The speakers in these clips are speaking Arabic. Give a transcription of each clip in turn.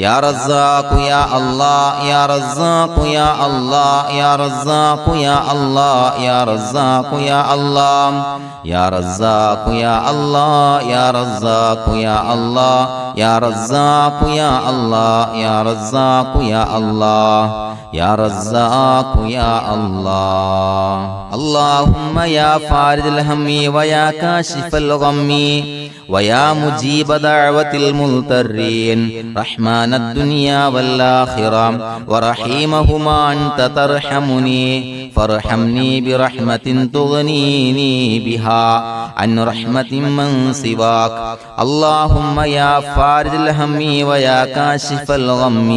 يا رزاق يا الله يا رزاق يا الله يا رزاق يا الله يا رزاق يا الله يا رزاق يا الله يا رزاق يا الله يا رزاق يا الله يا رزاق يا الله يا رزاق يا الله اللهم يا فارج الهم ويا كاشف الغم ويا مجيب دعوة المضطرين رحمن الدنيا والآخرة ورحيمهما أنت ترحمني فارحمني برحمة تغنيني بها عن رحمة من سواك اللهم يا فارج الهم ويا كاشف الغم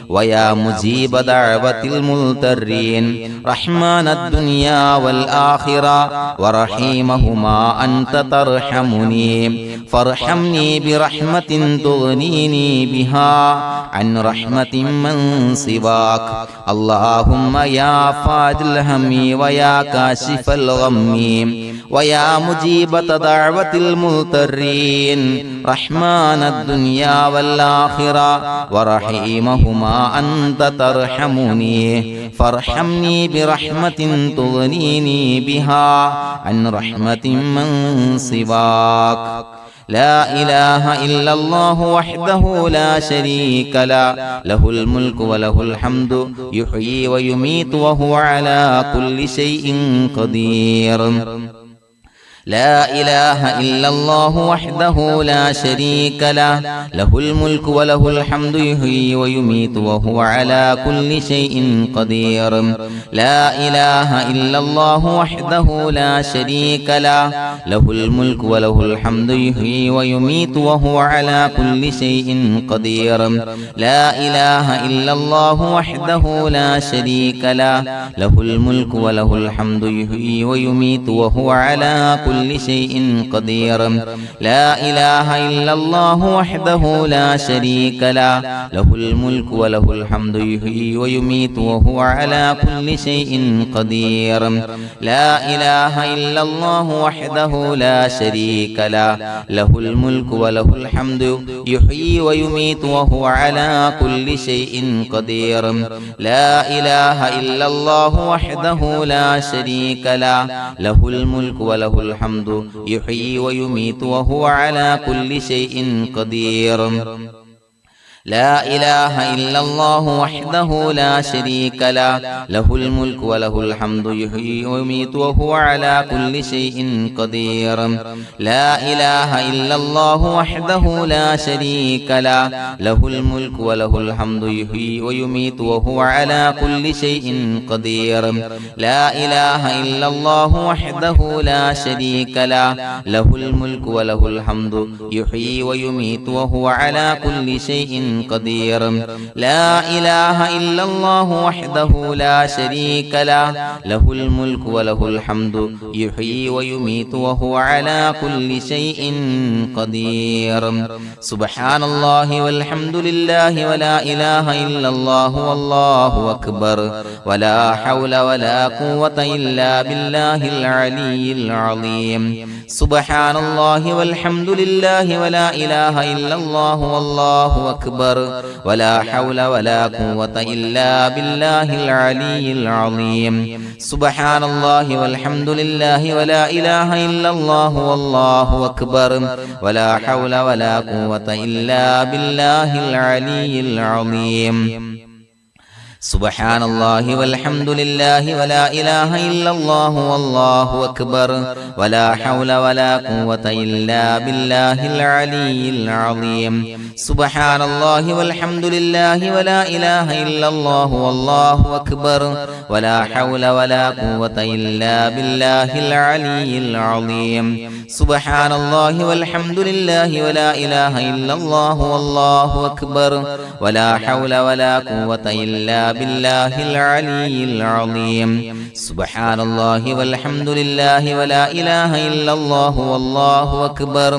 ويا مجيب دعوة المضطرين رحمن الدنيا والآخرة ورحيمهما أنت ترحمني فارحمني برحمة تغنيني بها عن رحمة من سواك اللهم يا فارج الهم ويا كاشف الغم ويا مجيب دعوة المضطرين رحمن الدنيا والآخرة ورحيمهما أنت ترحمني فارحمني برحمة تغنيني بها عن رحمة من سواك لا إله إلا الله وحده لا شريك له له الملك وله الحمد يحيي ويميت وهو على كل شيء قدير لا إله إلا الله وحده لا شريك له له الملك وله الحمد يحيي ويميت وهو على كل شيء قدير لا إله إلا الله وحده لا شريك له له الملك وله الحمد يحيي ويميت وهو على كل شيء قدير لا إله إلا الله وحده لا شريك له له الملك وله الحمد يحيي ويميت وهو على كل شيء قدير لا إله إلا الله وحده لا شريك له له الملك وله الحمد يحيي ويميت وهو على كل شيء قدير لا إله إلا الله وحده لا شريك له له الملك وله الحمد يحيي ويميت وهو على كل شيء قدير لا إله إلا الله وحده لا شريك له له الملك وله الحمد يحيي ويميت وهو على كل شيء قدير لا إله إلا الله وحده لا شريك له له الملك وله الحمد يحيي ويميت وهو على كل شيء قدير لا إله إلا الله وحده لا شريك له له الملك وله الحمد يحيي ويميت وهو على كل شيء قدير لا إله إلا الله وحده لا شريك له له الملك وله الحمد يحيي ويميت وهو على كل شيء قدير لا إله إلا الله وحده لا شريك له له الملك وله الحمد يحيي ويميت وهو على كل شيء قدير سبحان الله والحمد لله ولا إله إلا الله والله أكبر ولا حول ولا قوة إلا بالله العلي العظيم سبحان الله والحمد لله ولا إله إلا الله والله أكبر ولا حول ولا قوة إلا بالله العلي العظيم سبحان الله والحمد لله ولا إله إلا الله والله أكبر ولا حول ولا قوة إلا بالله العلي العظيم سبحان الله والحمد لله ولا إله إلا الله والله أكبر ولا حول ولا قوة إلا بالله العلي العظيم سبحان الله والحمد لله ولا إله إلا الله والله أكبر ولا حول ولا قوة إلا بالله العلي العظيم سبحان الله والحمد لله ولا إله إلا الله والله أكبر ولا حول ولا قوة إلا بالله العلي العظيم سبحان الله والحمد لله ولا إله إلا الله والله أكبر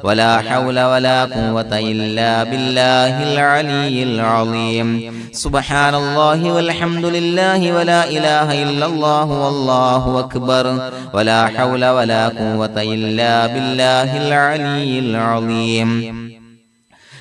ولا حول ولا قوة إلا بالله العلي العظيم سبحان الله والحمد لله ولا إله إلا الله والله أكبر ولا حول ولا قوة إلا بالله العلي العظيم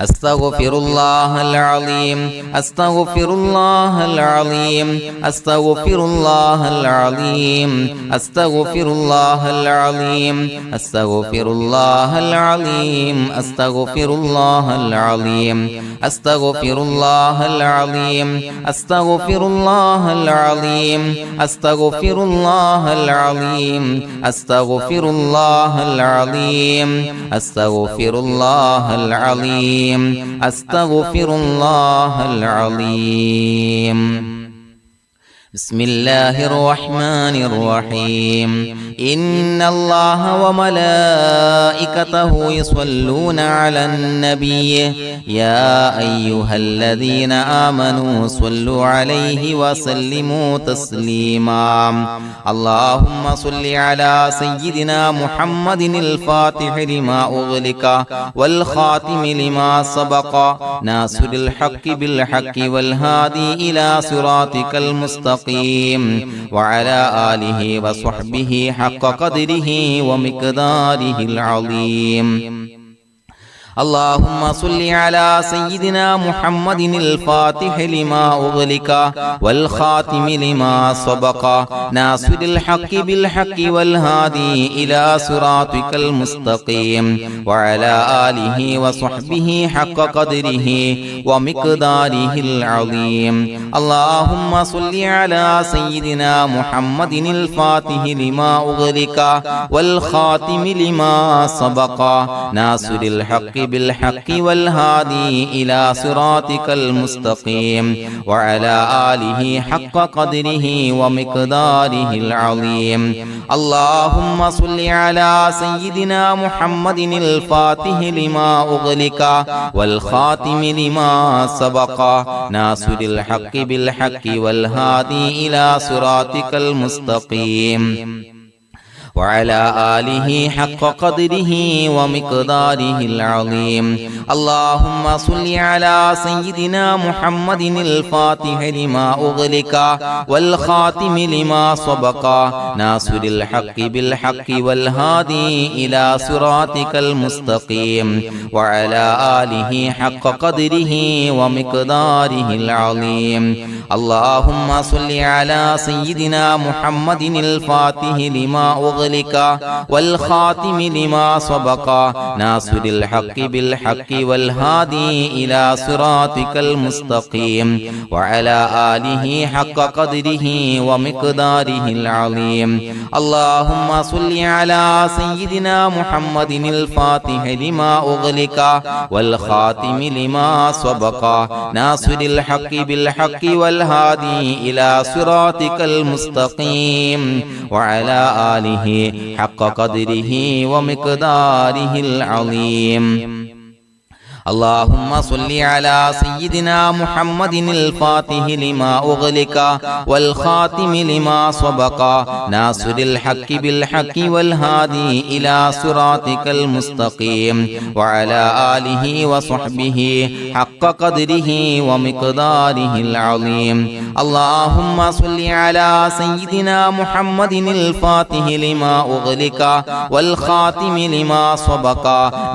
أستغفر الله العظيم أستغفر الله العظيم أستغفر الله العظيم أستغفر الله العظيم أستغفر الله العظيم أستغفر الله العظيم أستغفر الله العظيم أستغفر الله العظيم أستغفر الله العظيم أستغفر الله العظيم أستغفر الله العظيم أستغفر الله العظيم بسم الله الرحمن الرحيم إن الله وملائكته يصلون على النبي يا أيها الذين آمنوا صلوا عليه وسلموا تسليما اللهم صل على سيدنا محمد الفاتح لما أغلق والخاتم لما سبق ناصر الحق بالحق والهادي إلى صراطك المستقيم وعلى آله وصحبه حق قدره ومقداره العظيم اللهم صل على سيدنا محمد الفاتح لما أغلق والخاتم لما سبق ناصر الحق بالحق والهادي إلى صراطك المستقيم وعلى آله وصحبه حق قدره ومقداره العظيم اللهم صل على سيدنا محمد الفاتح لما أغلق والخاتم لما سبق ناصر الحق بالحق والهادي إلى صراطك المستقيم وعلى آله حق قدره ومقداره العظيم اللهم صل على سيدنا محمد الفاتح لما أغلق والخاتم لما سبق ناصر الحق بالحق والهادي إلى صراطك المستقيم وعلى آله حق قدره ومقداره العظيم اللهم صل على سيدنا محمد الفاتح لما أغلق والخاتم لما سبق ناصر الحق بالحق والهادي إلى صراطك المستقيم وعلى آله حق قدره ومقداره العظيم اللهم صل على سيدنا محمد الفاتح لما أغلق والخاتم لما سبق ناصر الحق بالحق والهادي إلى صراطك المستقيم وعلى آله حق قدره ومقداره العظيم اللهم صل على سيدنا محمد الفاتح لما أغلق والخاتم لما سبق ناصر الحق بالحق والهادي إلى صراطك المستقيم وعلى آله حق قدره ومقداره العظيم اللهم صل على سيدنا محمد الفاتح لما أغلق والخاتم لما سبق ناصر الحق بالحق والهادي إلى صراطك المستقيم وعلى آله وصحبه حق قدره ومقداره العظيم اللهم صل على سيدنا محمد الفاتح لما أغلق والخاتم لما سبق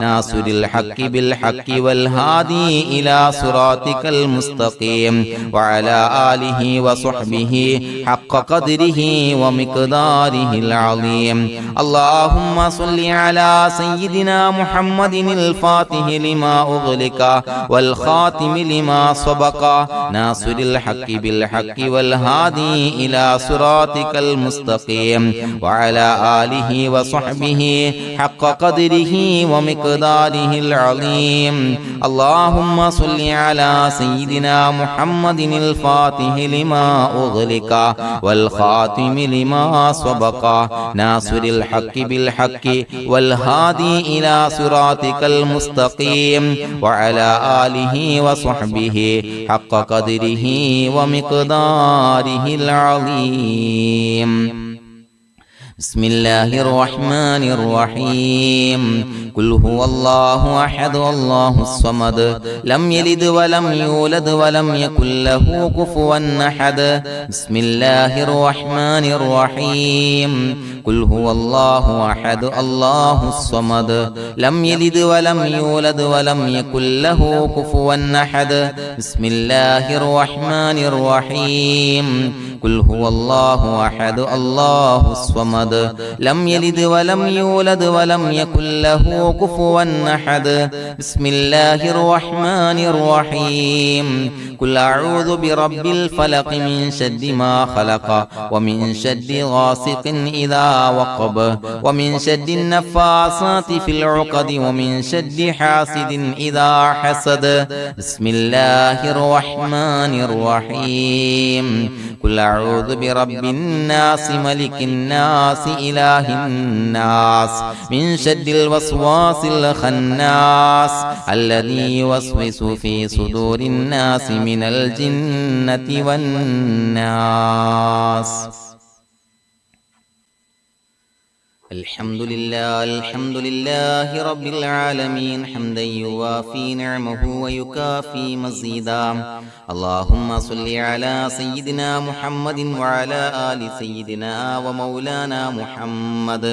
ناصر الحق بالحق والهادي إلى صراطك المستقيم وعلى آله وصحبه حق قدره ومقداره العظيم اللهم صل على سيدنا محمد الفاتح لما أغلق والخاتم لما سبق ناصر الحق بالحق والهادي إلى صراطك المستقيم وعلى آله وصحبه حق قدره ومقداره العظيم اللهم صل على سيدنا محمد الفاتح لما أغلق والخاتم لما سبق ناصر الحق بالحق والهادي إلى صراطك المستقيم وعلى آله وصحبه حق قدره ومقداره العظيم بسم الله الرحمن الرحيم قل هو الله أحد الله الصمد لم يلد ولم يولد ولم يكن له كفوا أحد بسم الله الرحمن الرحيم قل هو الله أحد الله الصمد لم يلد ولم يولد ولم يكن له كفوا أحد بسم الله الرحمن الرحيم قل هو الله أحد الله الصمد لم يلد ولم يولد ولم يكن له كفوا أحد بسم الله الرحمن الرحيم قل أعوذ برب الفلق من شر ما خلق ومن شر غاسق إذا وقب ومن شر النفاثات في العقد ومن شر حاسد إذا حسد بسم الله الرحمن الرحيم قل أعوذ برب الناس ملك الناس إله الناس من شر الوسواس الخناس الذي يوسوس في صدور الناس من الجنة والناس الحمد لله رب العالمين حمدا يوافي نعمه ويكافي مزيدا اللهم صل على سيدنا محمد وعلى آل سيدنا ومولانا محمد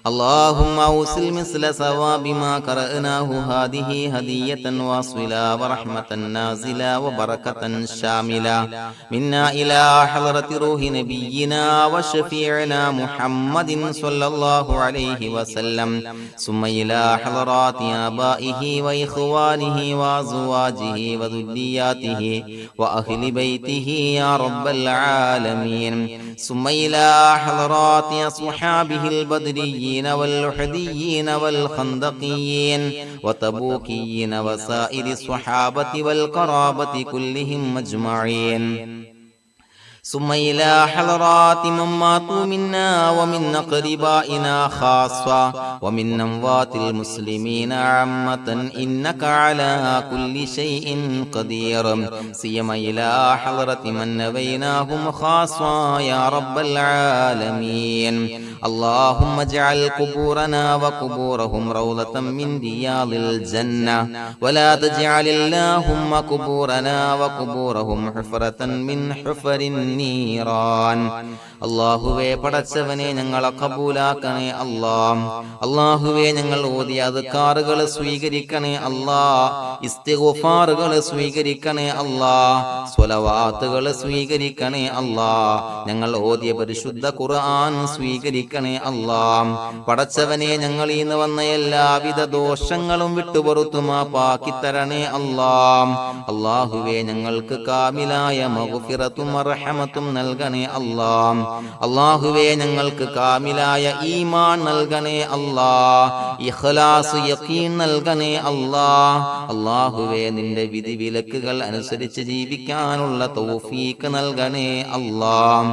اللهم أوصل مثل ثواب ما قرأناه هذه هدية واصلة ورحمة نازلة وبركة شاملة منا إلى حضرة روح نبينا وشفيعنا محمد صلى الله عليه وسلم ثم إلى حضرات آبائه وإخوانه وأزواجه وذرياته وأهل بيته يا رب العالمين ثم إلى حضرات أصحابه البدريين والأحديين والخندقيين وتبوكيين وسائر الصحابة والقرابة كلهم أجمعين ثم إلى حضرات من ماتوا منا ومن أقربائنا خاصة ومن أموات المسلمين عامة إنك على كل شيء قدير سيما إلى حضرة من نبيناهم خاصة يا رب العالمين اللهم اجعل قبورنا وقبورهم روضة من رياض الجنة ولا تجعل اللهم قبورنا وقبورهم حفرة من حفر النيران അല്ലാഹുവേ പടച്ചവനെ ഞങ്ങളെ കബൂലാക്കണേ അല്ലാഹ് അല്ലാഹുവേ ഞങ്ങൾ ഓതിയ അദ്കാറുകൾ സ്വീകരിക്കണേ അല്ലാഹ് ഇസ്തിഗ്ഫാറുകൾ സ്വീകരിക്കണേ അല്ലാഹ് സ്വലവാത്തുകൾ സ്വീകരിക്കണേ അല്ലാഹ് ഞങ്ങൾ ഓതിയ പരിശുദ്ധ ഖുർആൻ സ്വീകരിക്കണേ അല്ലാഹ് പടച്ചവനെ ഞങ്ങളിൽ നിന്ന് വന്ന എല്ലാവിധ ദോഷങ്ങളും വിട്ടുപുറത്തു മാപ്പാക്കി തരണേ അല്ലാഹ് അല്ലാഹുവേ ഞങ്ങൾക്ക് കാമിലായ മഗ്ഫിറത്തും റഹ്മത്തും നൽകണേ അല്ലാഹ് അല്ലാഹുവേ ഞങ്ങൾക്ക് കാമിലായ ഈമാൻ നൽകണേ അല്ലാഹ് ഇഖ്ലാസ് യഖീൻ നൽകണേ അല്ലാഹ് അല്ലാഹുവേ നിന്റെ വിധി വിലക്കുകൾ അനുസരിച്ച് ജീവിക്കാനുള്ള തൗഫീഖ് നൽകണേ അല്ലാഹ്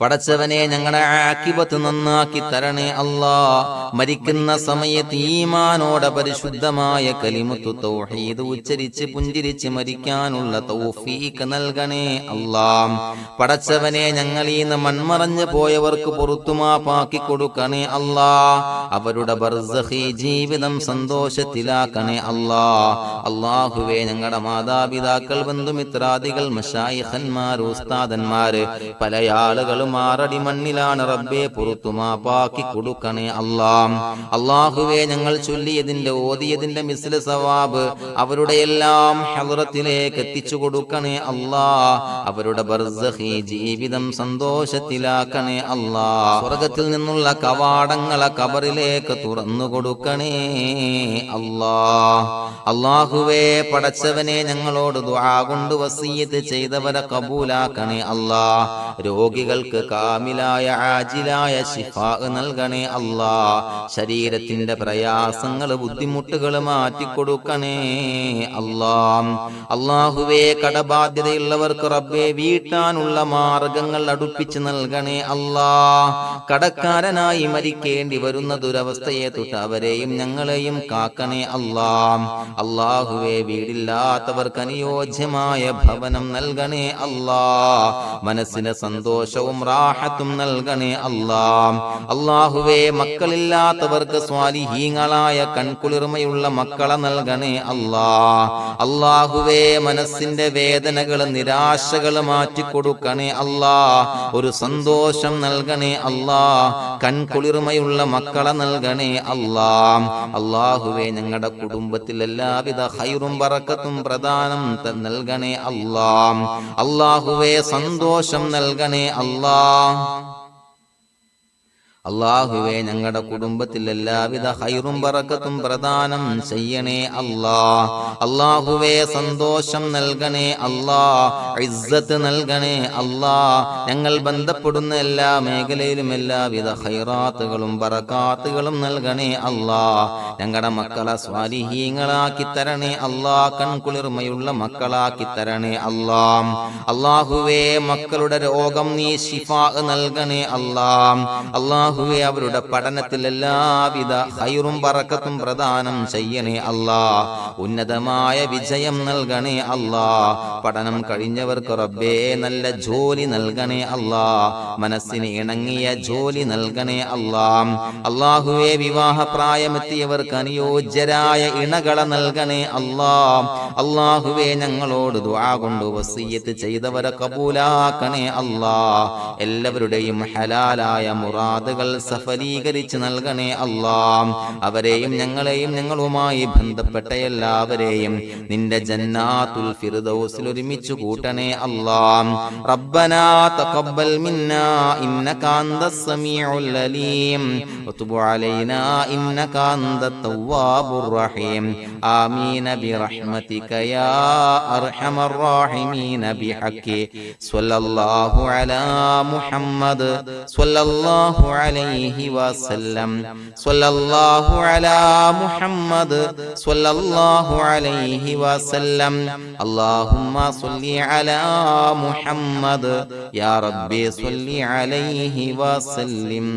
പടച്ചവനെ ഞങ്ങളുടെ ആഖിബത്ത് നന്നാക്കി തരണേ അല്ലാഹ് മരിക്കുന്ന സമയത്ത് ഈമാനോടെ പരിശുദ്ധമായ കലിമത്തു തൗഹീദ് ഉച്ചരിച്ച് പുഞ്ചിരിച്ച് മരിക്കാനുള്ള തൗഫീഖ് നൽകണേ അല്ലാഹ് പടച്ചവനെ ഞങ്ങളിൽ നിന്ന് മൺമറഞ്ഞു പോയവർക്ക് പുറത്തുമാപ്പാക്കി കൊടുക്കണേ അല്ലാഹ് അവരുടെ ബർസഖി ജീവിതം സന്തോഷത്തിലാക്കണേ അല്ലാഹ് അല്ലാഹുവേ ഞങ്ങളുടെ മാതാപിതാക്കൾ ബന്ധുമിത്രാദികൾ മശായിഖന്മാർ ഉസ്താദന്മാര് പല ആളുകളും മാറടി മണ്ണിലാണ് റബ്ബേ പുറത്തുമാപ്പാക്കി കൊടുക്കണേ അല്ലാഹ് അല്ലാഹുവേ ഞങ്ങൾ ചൊല്ലിയതിന്റെ ഓതിയതിന്റെ മിസ്ല സവാബ് അവരുടെ എല്ലാം ഹളറത്തിലേക്ക് എത്തിച്ചു കൊടുക്കണേ അല്ലാഹ് അവരുടെ ബർസഖി ജീവിതം സന്തോഷത്തിലാക്കണേ അല്ലാഹ് സ്വർഗ്ഗത്തിൽ നിന്നുള്ള കവാടങ്ങളെ ഖബറിലേക്ക് തുറന്നു കൊടുക്കണേ അല്ലാഹ് അല്ലാഹുവേ പടച്ചവനെ ഞങ്ങളോട് ദുആ കൊണ്ട് വസിയത്ത് ചെയ്തവരെ കബൂലാക്കണേ അല്ലാഹ് രോഗികൾക്ക് കാമിലായ ആജിലായ ശിഫാ നൽകണേ അല്ലാഹ് ശരീരത്തിന്റെ പ്രയാസങ്ങൾ ബുദ്ധിമുട്ടുകൾ മാറ്റിക്കൊടുക്കണേ അല്ലാഹ് അല്ലാഹുവേ കടബാധ്യതയുള്ളവർക്ക് റബ്ബേ വീട്ടാനുള്ള മാർഗങ്ങൾ അടുപ്പിച്ച് നൽകണേ അല്ലാഹ് കടക്കാരനായി മരിക്കേണ്ടി വരുന്ന ദുരവസ്ഥയെ തൊട്ട് അവരെയും ഞങ്ങളെയും കാക്കണേ അല്ലാഹ് അല്ലാഹുവേ വീടില്ലാത്തവർക്ക് അനുയോജ്യമായ ഭവനം നൽകണേ അല്ലാഹ് മനസ്സിന് സന്തോഷവും റാഹത്തും നൽകണേ അല്ലാ. അല്ലാഹുവേ മക്കളില്ലാത്തവർക്ക് സ്വാലിഹീങ്ങളായ കൺകുളിർമയുള്ള മക്കളെ നൽകണേ അല്ലാ. അല്ലാഹുവേ മനസ്സിന്റെ വേദനകൾ നിരാശകൾ മാറ്റിക്കൊടുക്കണേ അല്ലാ. ഒരു സന്തോഷം നൽകണേ അല്ലാ. കൺകുളിർമയുള്ള മക്കളെ നൽകണേ അല്ലാ. അല്ലാഹുവേ ഞങ്ങളുടെ കുടുംബത്തിൽ എല്ലാവിധ ഖൈറും ബറക്കത്തും പ്രദാനം നൽകണേ അല്ലാ. അല്ലാഹുവേ സന്തോഷം നൽകണേ അല്ലാ. അല്ലാഹുവേ ഞങ്ങളുടെ കുടുംബത്തിൽ എല്ലാവിധ ഖൈറും ബറക്കത്തും പ്രദാനം ചെയ്യണേ അല്ലാ. അല്ലാഹുവേ സന്തോഷം നൽകണേ അല്ലാ. ഇസ്സത്ത് നൽകണേ അല്ലാ. ഞങ്ങൾ ബന്ധപ്പെടുന്ന എല്ലാ മേഖലയിലും എല്ലാവിധ ഖൈറാത്തുകളും ബറകാത്തുകളും നൽകണേ അല്ലാ. ഞങ്ങളുടെ മക്കളെ സ്വാലിഹീങ്ങളാക്കി തരണേ അല്ലാ. കൺകുളിർമയുള്ള മക്കളാക്കി തരണേ അല്ലാ. അല്ലാഹുവേ മക്കളുടെ രോഗം നീ ശിഫാ നൽകണേ അല്ലാ. അല്ലാഹുവേ അവരുടെ പഠനത്തിൽ എല്ലാവിധ ഖൈറും ബറക്കത്തും പ്രദാനം ചെയ്യണേ അല്ലാ. ഉന്നതമായ വിജയം നൽകണേ അല്ലാ. പഠനം കഴിഞ്ഞവർക്ക് റബ്ബേ നല്ല ജോലി നൽകണേ അല്ലാ. മനസ്സിന് ഇണങ്ങിയ ജോലി നൽകണേ അല്ലാ. അല്ലാഹുവേ വിവാഹപ്രായമെത്തിയവർക്ക് അനുയോജ്യരായ ഇണകളെ നൽകണേ അല്ലാ. അല്ലാഹുവേ ഞങ്ങളോട് ദുആ കൊണ്ട് വസിയ്യത്ത് ചെയ്തവരെ കബൂലാക്കണേ അല്ലാ. എല്ലാവരുടെയും ഹലാലായ മുറാദുകൾ സഫലീകരിച്ച് നൽകണേ അല്ലാ. അവരെയും ഞങ്ങളെയും ഞങ്ങളുമായി ബന്ധപ്പെട്ട എല്ലാവരെയും നിന്റെ ജന്നാത്തുൽ ഫിർദൗസിൽ ഒരുമിച്ച് കൂട്ടണേ അല്ലാ. റബ്ബനാ തഖബ്ബൽ മിന്നാ ഇന്നക അന്തസ് സമീഉൽ അലീം വതുബ് അലൈനാ ഇന്നക അന്തത് തവ്വാബുർ റഹീം. ആമീൻ ബിറഹ്മതിക യാ അർഹമർ റഹീമീൻ ബിഹഖി സ്വല്ലല്ലാഹു അലാ മുഹമ്മദ് സ്വല്ലല്ലാഹു അലൈഹി വസല്ലം. സ്വല്ലല്ലാഹു അലാ മുഹമ്മദ് സ്വല്ലല്ലാഹു അലൈഹി വസല്ലം. അല്ലാഹുമ്മ സ്വല്ലി അലാ മുഹമ്മദ് യാ റബ്ബി സ്വല്ലി അലൈഹി വസല്ലം.